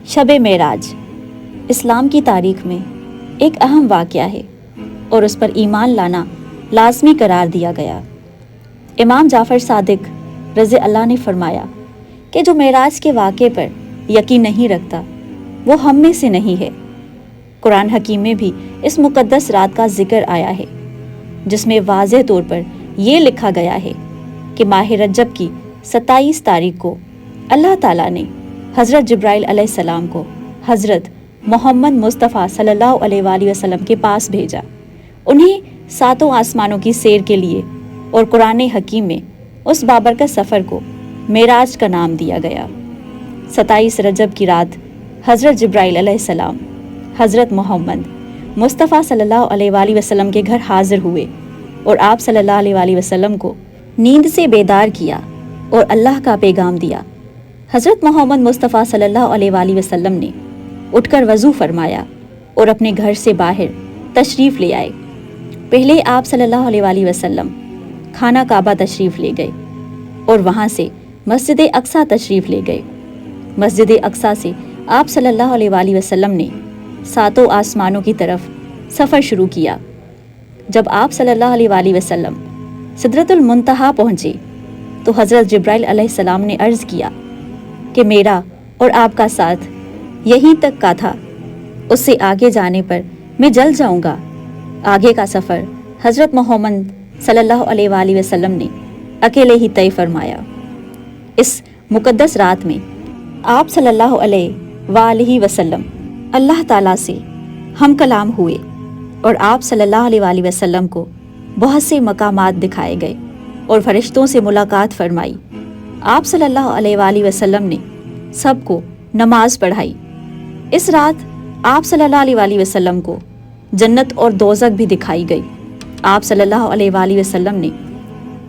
شب معراج اسلام کی تاریخ میں ایک اہم واقعہ ہے اور اس پر ایمان لانا لازمی قرار دیا گیا۔ امام جعفر صادق رضی اللہ نے فرمایا کہ جو معراج کے واقعے پر یقین نہیں رکھتا وہ ہم میں سے نہیں ہے۔ قرآن حکیم میں بھی اس مقدس رات کا ذکر آیا ہے جس میں واضح طور پر یہ لکھا گیا ہے کہ ماہ رجب کی 27 تاریخ کو اللہ تعالیٰ نے حضرت جبرائیل علیہ السلام کو حضرت محمد مصطفیٰ صلی اللہ علیہ وآلہ وسلم کے پاس بھیجا، انہیں 7 آسمانوں کی سیر کے لیے، اور قرآن حکیم میں اس بابرکت سفر کو معراج کا نام دیا گیا۔ 27 رجب کی رات حضرت جبرائیل علیہ السلام حضرت محمد مصطفیٰ صلی اللہ علیہ وآلہ وسلم کے گھر حاضر ہوئے اور آپ صلی اللہ علیہ وآلہ وسلم کو نیند سے بیدار کیا اور اللہ کا پیغام دیا۔ حضرت محمد مصطفیٰ صلی اللہ علیہ وآلہ وسلم نے اٹھ کر وضو فرمایا اور اپنے گھر سے باہر تشریف لے آئے۔ پہلے آپ صلی اللہ علیہ وآلہ وسلم خانہ کعبہ تشریف لے گئے اور وہاں سے مسجد اقصیٰ تشریف لے گئے۔ مسجد اقصیٰ سے آپ صلی اللہ علیہ وآلہ وسلم نے 7 آسمانوں کی طرف سفر شروع کیا۔ جب آپ صلی اللہ علیہ وآلہ وسلم سدرۃ المنتہا پہنچے تو حضرت جبرائیل علیہ السلام نے عرض کیا کہ میرا اور آپ کا ساتھ یہیں تک کا تھا، اس سے آگے جانے پر میں جل جاؤں گا۔ آگے کا سفر حضرت محمد صلی اللہ علیہ وآلہ وسلم نے اکیلے ہی طے فرمایا۔ اس مقدس رات میں آپ صلی اللہ علیہ وآلہ وسلم اللہ تعالیٰ سے ہم کلام ہوئے اور آپ صلی اللہ علیہ وآلہ وسلم کو بہت سے مقامات دکھائے گئے اور فرشتوں سے ملاقات فرمائی۔ آپ صلی اللہ علیہ وآلہ وسلم نے سب کو نماز پڑھائی۔ اس رات آپ صلی اللہ علیہ وآلہ وسلم کو جنت اور دوزخ بھی دکھائی گئی۔ آپ صلی اللہ علیہ وآلہ وسلم نے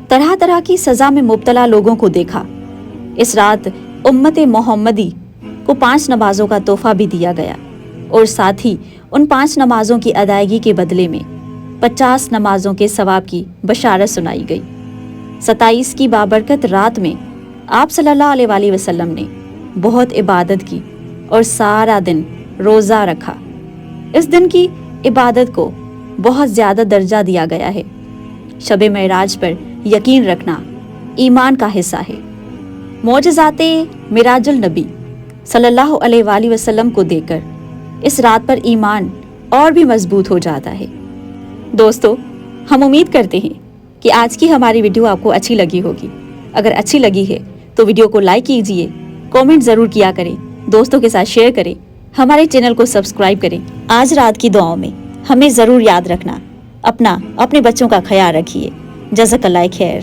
طرح طرح کی سزا میں مبتلا لوگوں کو دیکھا۔ اس رات امت محمدی کو 5 نمازوں کا تحفہ بھی دیا گیا اور ساتھ ہی ان 5 نمازوں کی ادائیگی کے بدلے میں 50 نمازوں کے ثواب کی بشارت سنائی گئی۔ 27 کی بابرکت رات میں آپ صلی اللہ علیہ وآلہ وسلم نے بہت عبادت کی اور سارا دن روزہ رکھا۔ اس دن کی عبادت کو بہت زیادہ درجہ دیا گیا ہے۔ شب معراج پر یقین رکھنا ایمان کا حصہ ہے۔ معجزات معراج النبی صلی اللہ علیہ وآلہ وسلم کو دیکھ کر اس رات پر ایمان اور بھی مضبوط ہو جاتا ہے۔ دوستو، ہم امید کرتے ہیں کہ آج کی ہماری ویڈیو آپ کو اچھی لگی ہوگی۔ اگر اچھی لگی ہے تو ویڈیو کو لائک کیجئے، کامنٹ ضرور کیا کریں، دوستوں کے ساتھ شیئر کریں، ہمارے چینل کو سبسکرائب کریں۔ آج رات کی دعاؤں میں ہمیں ضرور یاد رکھنا، اپنے بچوں کا خیال رکھیے۔ جزاک اللہ خیر۔